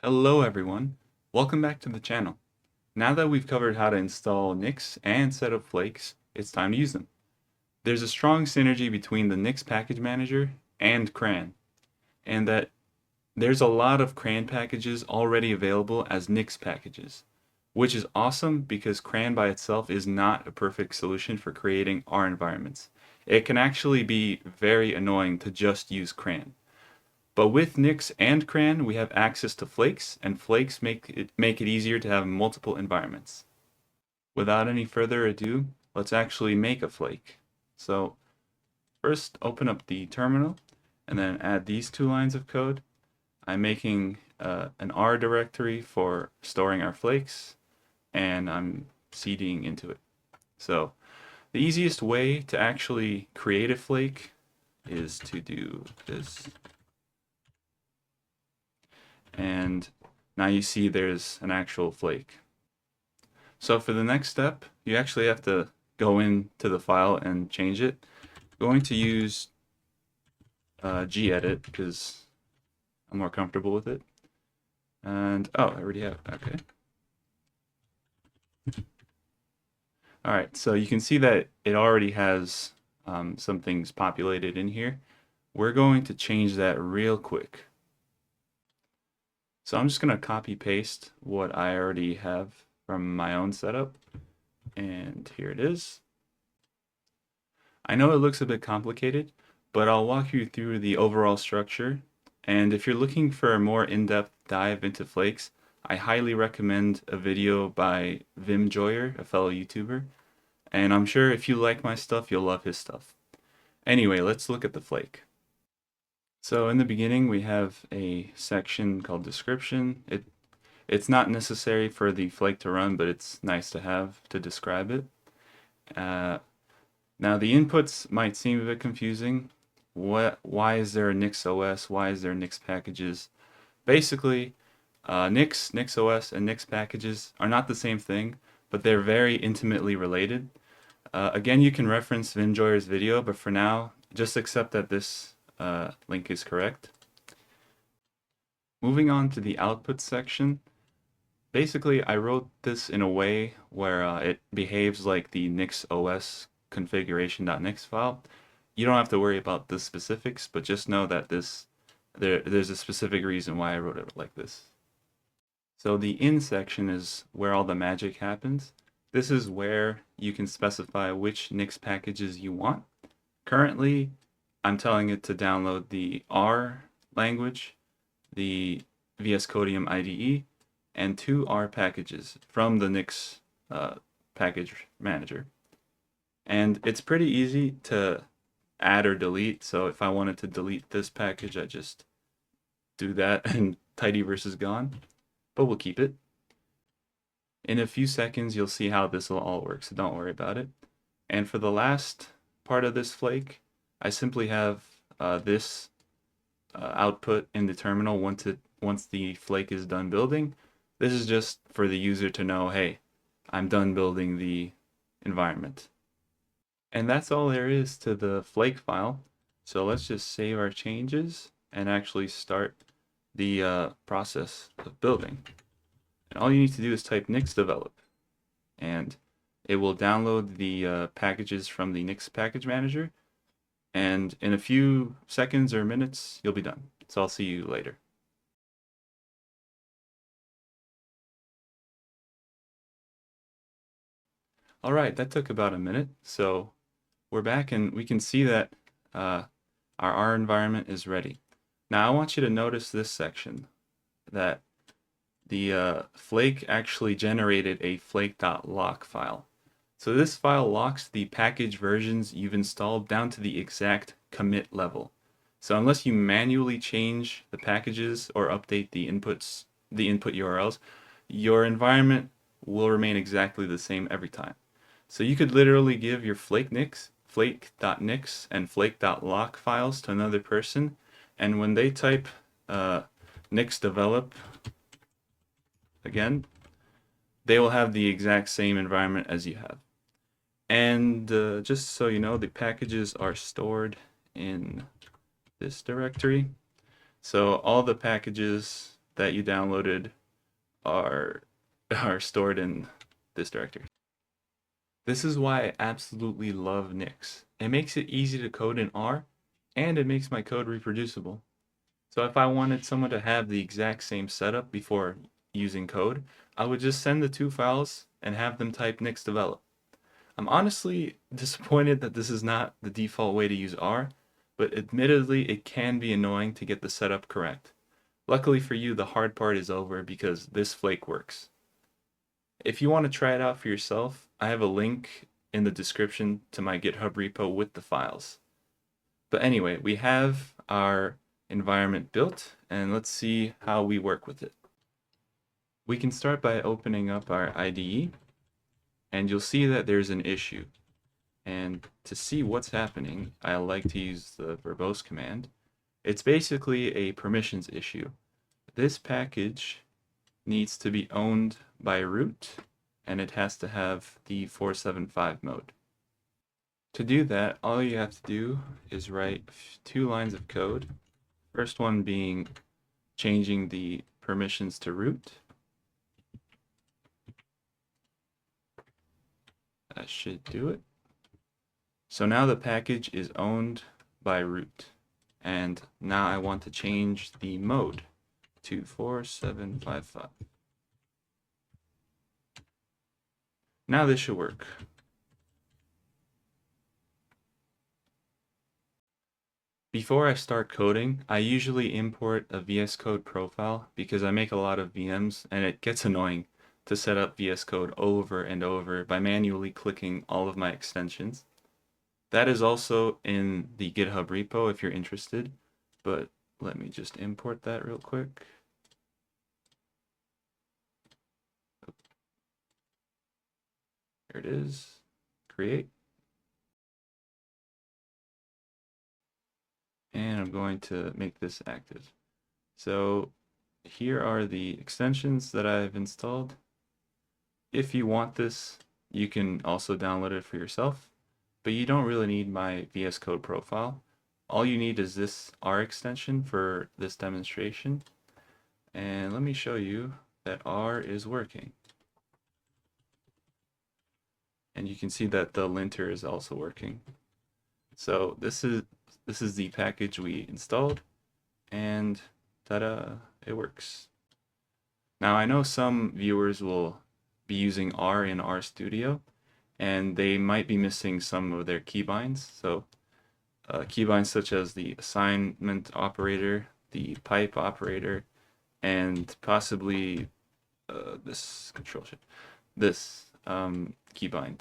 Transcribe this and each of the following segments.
Hello everyone, welcome back to the channel. Now that we've covered how to install Nix and set up Flakes, it's time to use them. There's a strong synergy between the Nix package manager and CRAN, and that there's a lot of CRAN packages already available as Nix packages, which is awesome because CRAN by itself is not a perfect solution for creating our environments. It can actually be very annoying to just use CRAN. But with Nix and CRAN, we have access to Flakes, and Flakes make it easier to have multiple environments. Without any further ado, let's actually make a flake. So first, open up the terminal, and then add these two lines of code. I'm making an R directory for storing our flakes, and I'm cding into it. So the easiest way to actually create a flake is to do this. And now you see there's an actual flake. So for the next step, you actually have to go into the file and change it. I'm going to use gedit because I'm more comfortable with it. And oh, I already have it. Okay. All right, so you can see that it already has some things populated in here. We're going to change that real quick. So I'm just going to copy paste what I already have from my own setup, and here it is. I know it looks a bit complicated, but I'll walk you through the overall structure, and if you're looking for a more in-depth dive into Flakes, I highly recommend a video by Vim Joyer, a fellow YouTuber, and I'm sure if you like my stuff, you'll love his stuff. Anyway, let's look at the flake. So in the beginning, we have a section called description. It's not necessary for the flake to run, but it's nice to have to describe it. Now the inputs might seem a bit confusing. Why is there a NixOS? Why is there Nix packages? Basically, NixOS, and Nix packages are not the same thing, but they're very intimately related. Again, you can reference Vim Joyer's video, but for now, just accept that this link is correct. Moving on to the output section. Basically, I wrote this in a way where it behaves like the NixOS configuration.nix file. You don't have to worry about the specifics, but just know that there's a specific reason why I wrote it like this. So the in section is where all the magic happens. This is where you can specify which Nix packages you want. Currently, I'm telling it to download the R language, the VS Codium IDE, and 2 R packages from the Nix package manager. And it's pretty easy to add or delete, so if I wanted to delete this package, I just do that and tidyverse is gone, but we'll keep it. In a few seconds, you'll see how this will all work, so don't worry about it. And for the last part of this flake, I simply have this output in the terminal once the flake is done building. This is just for the user to know, hey, I'm done building the environment. And that's all there is to the flake file. So let's just save our changes and actually start the process of building. And all you need to do is type nix develop, and it will download the packages from the Nix package manager. And in a few seconds or minutes, you'll be done. So I'll see you later. All right, that took about a minute. So we're back and we can see that our R environment is ready. Now I want you to notice this section, that the flake actually generated a flake.lock file. So this file locks the package versions you've installed down to the exact commit level. So unless you manually change the packages or update the input URLs, your environment will remain exactly the same every time. So you could literally give your flake.nix and flake.lock files to another person, and when they type nix develop again, they will have the exact same environment as you have. And just so you know, the packages are stored in this directory. So all the packages that you downloaded are are stored in this directory. This is why I absolutely love Nix. It makes it easy to code in R, and it makes my code reproducible. So if I wanted someone to have the exact same setup before using code, I would just send the two files and have them type Nix develop. I'm honestly disappointed that this is not the default way to use R, but admittedly it can be annoying to get the setup correct. Luckily for you, the hard part is over because this flake works. If you want to try it out for yourself, I have a link in the description to my GitHub repo with the files. But anyway, we have our environment built, and let's see how we work with it. We can start by opening up our IDE, and you'll see that there's an issue. And to see what's happening, I like to use the verbose command. It's basically a permissions issue. This package needs to be owned by root, and it has to have the 475 mode. To do that, all you have to do is write 2 lines of code. First one being changing the permissions to root. That should do it. So now the package is owned by root. And now I want to change the mode to 4755. Now this should work. Before I start coding, I usually import a VS Code profile because I make a lot of VMs and it gets annoying to set up VS Code over and over by manually clicking all of my extensions. That is also in the GitHub repo if you're interested, but let me just import that real quick. There it is. Create. And I'm going to make this active. So here are the extensions that I've installed. If you want this, you can also download it for yourself, but you don't really need my VS Code profile. All you need is this R extension for this demonstration. And let me show you that R is working. And you can see that the linter is also working. So this is the package we installed, and ta-da, it works. Now I know some viewers will be using R in RStudio, and they might be missing some of their keybinds. So keybinds such as the assignment operator, the pipe operator, and possibly this control shift, this keybind.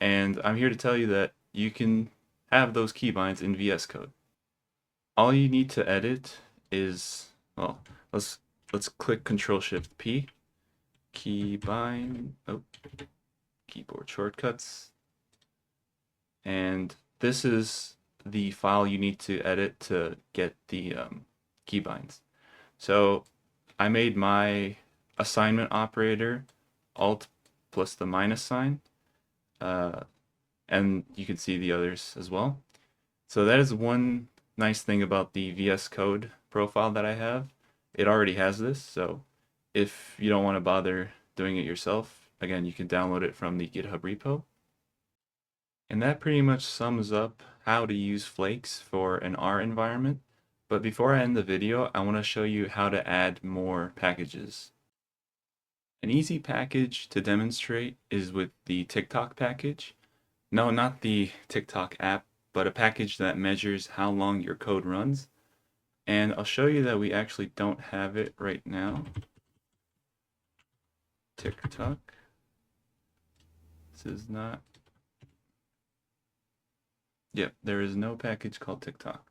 And I'm here to tell you that you can have those keybinds in VS Code. All you need to edit is, well, let's click Control Shift P, keybind, keyboard shortcuts, and this is the file you need to edit to get the keybinds. So I made my assignment operator Alt plus the minus sign, and you can see the others as well. So that is one nice thing about the VS Code profile that I have. It already has this, so if you don't want to bother doing it yourself, again, you can download it from the GitHub repo. And that pretty much sums up how to use Flakes for an R environment. But before I end the video, I want to show you how to add more packages. An easy package to demonstrate is with the TikTok package. No, not the TikTok app, but a package that measures how long your code runs. And I'll show you that we actually don't have it right now. TikTok. This is not. Yep, there is no package called TikTok.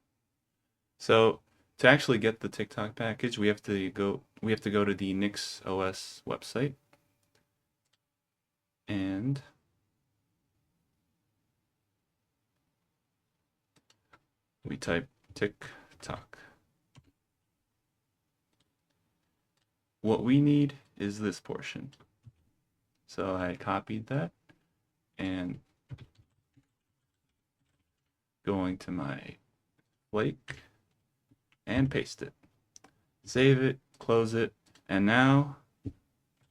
So to actually get the TikTok package, we have to go to the NixOS website. And we type TikTok. What we need is this portion. So I copied that and going to my Flake and paste it. Save it, close it, and now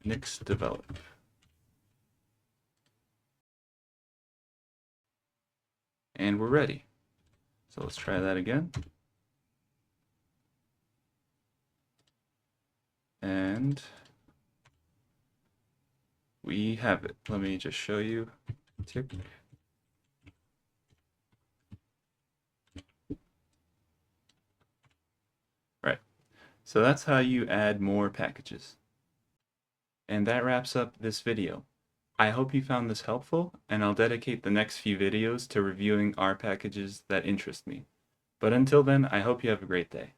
Nix develop. And we're ready. So let's try that again. And we have it. Let me just show you. Tick. Right. So that's how you add more packages. And that wraps up this video. I hope you found this helpful, and I'll dedicate the next few videos to reviewing R packages that interest me. But until then, I hope you have a great day.